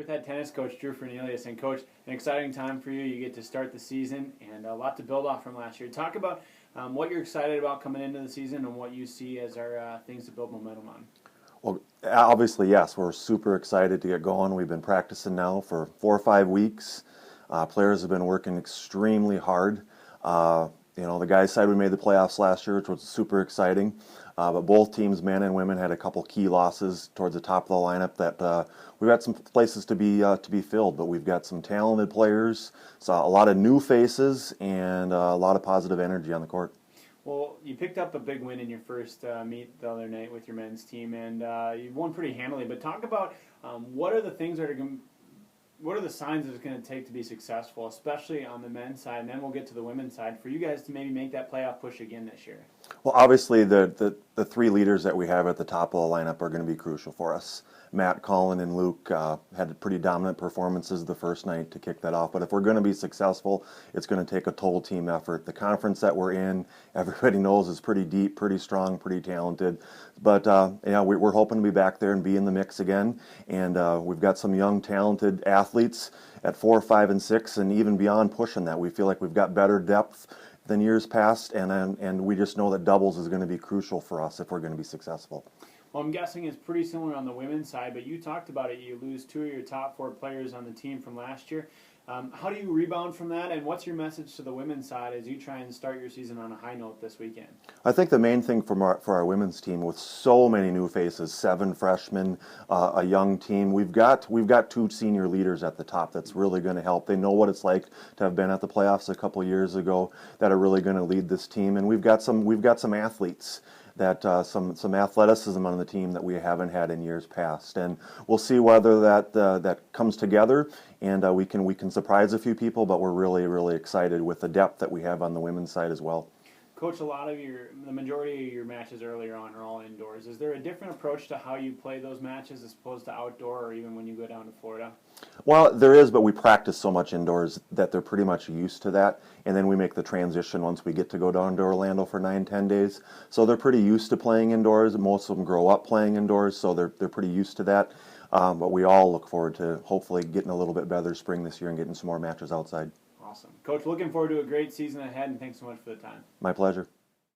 With head tennis coach Drew Fernelius. And coach, an exciting time for you. You get to start the season and a lot to build off from last year. Talk about what you're excited about coming into the season and what you see as our things to build momentum on. Well, obviously, yes, we're super excited to get going. We've been practicing now for 4 or 5 weeks. Players have been working extremely hard. The guys' side, we made the playoffs last year, which was super exciting. But both teams, men and women, had a couple key losses towards the top of the lineup that we've got some places to be filled. But we've got some talented players, saw a lot of new faces, and a lot of positive energy on the court. Well, you picked up a big win in your first meet the other night with your men's team, and you won pretty handily. But talk about what are the things that are going. What are the signs that it's going to take to be successful, especially on the men's side, and then we'll get to the women's side, for you guys to maybe make that playoff push again this year? Well, obviously, the three leaders that we have at the top of the lineup are going to be crucial for us. Matt, Colin, and Luke had pretty dominant performances the first night to kick that off. But if we're going to be successful, it's going to take a total team effort. The conference that we're in, everybody knows, is pretty deep, pretty strong, pretty talented. But we're hoping to be back there and be in the mix again. And we've got some young, talented athletes at 4, 5, and 6, and even beyond pushing that. We feel like we've got better depth than years past, and we just know that doubles is going to be crucial for us if we're going to be successful. Well, I'm guessing it's pretty similar on the women's side, but you talked about it. You lose 2 of your top 4 players on the team from last year. How do you rebound from that, and what's your message to the women's side as you try and start your season on a high note this weekend? I think the main thing for our women's team, with so many new faces, 7 freshmen, a young team, we've got 2 senior leaders at the top that's really going to help. They know what it's like to have been at the playoffs a couple years ago that are really going to lead this team, and we've got some athletes. Some athleticism on the team that we haven't had in years past, and we'll see whether that comes together and we can surprise a few people. But we're really excited with the depth that we have on the women's side as well. Coach, the majority of your matches earlier on are all indoors. Is there a different approach to how you play those matches as opposed to outdoor, or even when you go down to Florida? Well, there is, but we practice so much indoors that they're pretty much used to that, and then we make the transition once we get to go down to Orlando for 9-10 days. So they're pretty used to playing indoors. Most of them grow up playing indoors, so they're pretty used to that. But we all look forward to hopefully getting a little bit better spring this year and getting some more matches outside. Awesome. Coach, looking forward to a great season ahead, and thanks so much for the time. My pleasure.